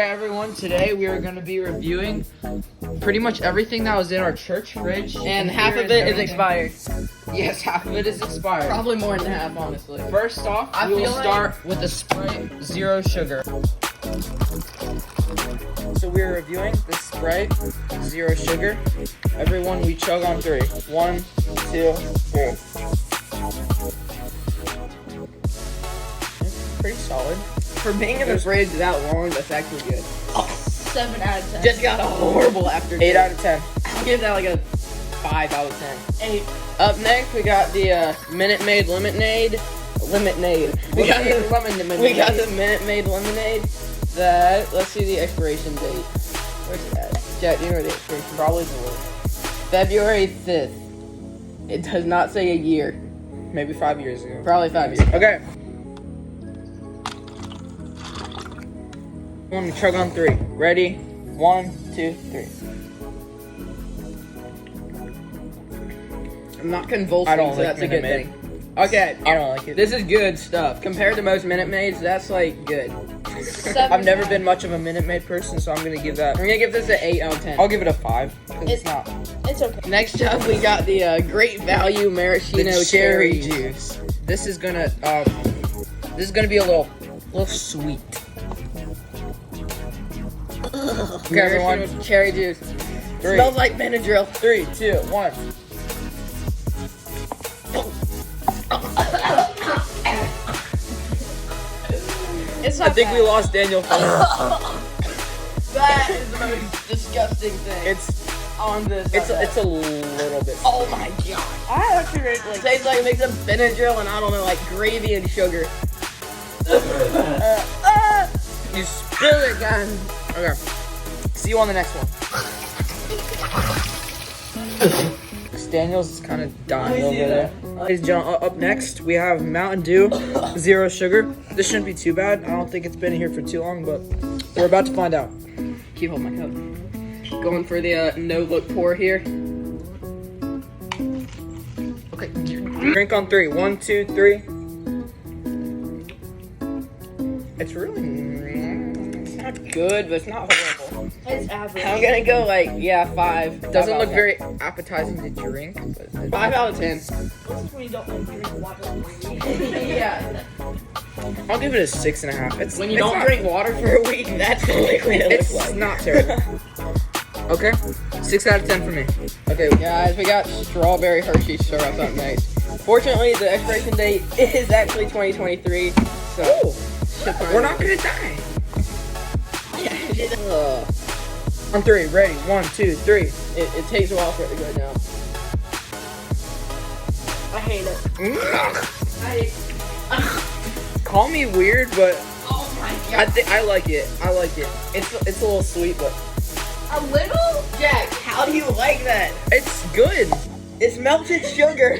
Hey everyone, today we are going to be reviewing pretty much everything that was in our church fridge. And half of it is expired. Yes, half of it is expired. Probably more than half, honestly. First off, we will start with the Sprite Zero Sugar. So we're reviewing the Sprite Zero Sugar. Everyone, we chug on 3. 1, 2, 3. It's pretty solid. For being in the fridge that long, that's actually good. 7 out of 10. Just got a horrible aftertaste. 8 out of 10. I'll give that like a 5 out of 10. 8. Up next, we got the Minute Maid Lemonade. Lemonade. We got the Minute Maid Lemonade. Let's see the expiration date. Where's it at? Jack, do you know where the expiration? Probably the word. February 5th. It does not say a year. Maybe 5 years ago. Probably 5 years. Okay. I'm gonna chug on 3. Ready? 1, 2, 3. I'm not convulsing, I don't so like that's a good Minute thing. Okay. I don't like it. This is good stuff. Compared to most Minute Maids, that's like good. 7. I've never been much of a Minute Maid person, so I'm gonna give that. I'm gonna give this an 8 out of 10. I'll give it a 5. 'Cause it's not. It's okay. Next up, we got the Great Value Maraschino The cherry juice. This is gonna be a little sweet. Okay, everyone. Maraschino cherry juice. 3, Smells like Benadryl. 3, 2, 1. It's not I think bad. we lost Daniel. That is the most disgusting thing. It's on this. a little bit. Oh my god. I actually rate It tastes like a mix of Benadryl and I don't know, like gravy and sugar. You spilled it, guys. Okay. See you on the next one. Daniel's is kind of dying over there. Ladies and gentlemen, up next we have Mountain Dew Zero Sugar. This shouldn't be too bad. I don't think it's been here for too long, but we're about to find out. Keep holding my cup. Going for the no look pour here. Okay. Drink on 3. 1, 2, 3. It's it's not good, but it's not horrible. It's average. I'm gonna go like, 5. It doesn't look very appetizing to drink, but 5 out of 10. This is when you don't want to drink water. Yeah. I'll give it a 6.5. It's When you it's don't not- drink water for a week, that's the liquid it It's looks like. not terrible. Okay, 6 out of 10 for me. Okay, guys, we got strawberry Hershey syrup up next. Fortunately, the expiration date is actually 2023, so We're not gonna die. Ugh. On 3, ready? 1, 2, 3. It takes a while for it to go down. I hate it. Call me weird, but Oh my I like it. I like it. It's a little sweet, but A little? Jack, how do you like that? it's good. It's melted sugar.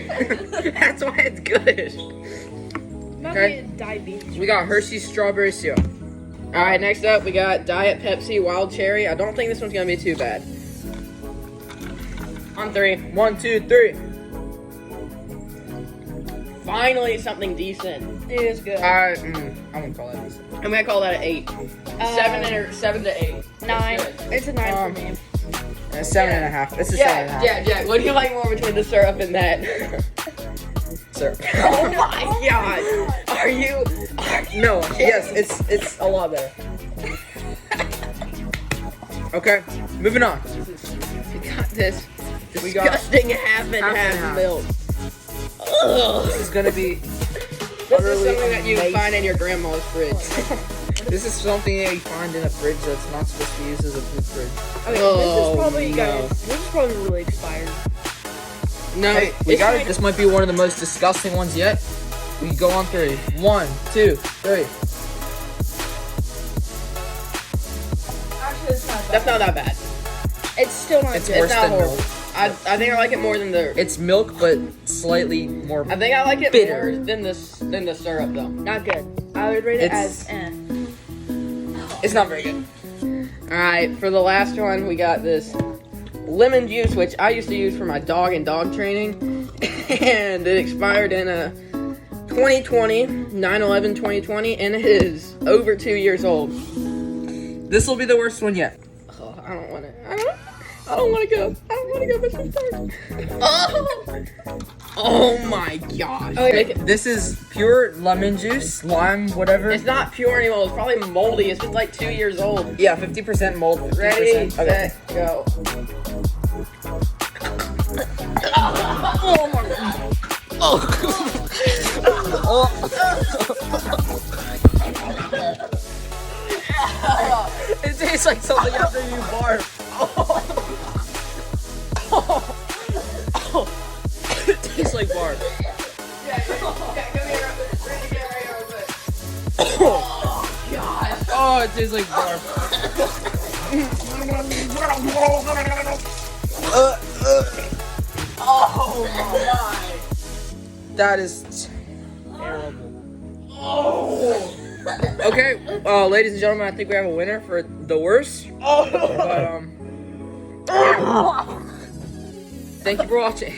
That's why it's good. Not Okay. diabetes. We got Hershey's strawberry syrup. All right, next up we got Diet Pepsi Wild Cherry. I don't think this one's gonna be too bad. On 3. 1, 2, 3. Finally, something decent. It is good. I wouldn't call that decent. I'm gonna call that an 8. 7 to 8. 9. That's good. It's a 9 for me. 7.5. It's a 7.5. Jack, what do you like more between the syrup and that? Syrup. Oh my god! Are you? No. Yes, it's a lot better. Okay, moving on. We got this We got disgusting half and half and half half. milk. Ugh. This is gonna be. This is utterly something that you amazing. find in your grandma's fridge. This is something that you find in a fridge that's not supposed to be used as a food fridge. Okay, Oh, this is probably, no. guys, this is probably really expired. No, Hey, we it's got it. like- This might be one of the most disgusting ones yet. We go on 3. 1, 2, 3. Actually, it's not That's bad. not that bad. It's still not It's good. worse It's not than horrible. milk. I think I like it more than the. It's milk, but slightly more. I think I like it bitter. more than the syrup though. Not good. I would rate it It's- as It's not very good. All right, for the last one, we got this lemon juice, which I used to use for my dog and dog training, and it expired in 2020, 9/11/2020, and it is over 2 years old. This will be the worst one yet. Oh, I don't want to. I don't want to go. I don't want to go. But this dark. Oh my gosh. Oh, yeah. This is pure lemon juice, lime, whatever. It's not pure anymore. It's probably moldy. It's just like 2 years old. Yeah, 50% mold. 50%. Ready, Okay. set, go. It tastes like something after you barf. It tastes like barf. Oh, it tastes like barf. Oh my. That is terrible. Okay, ladies and gentlemen, I think we have a winner for the worst. But, thank you for watching.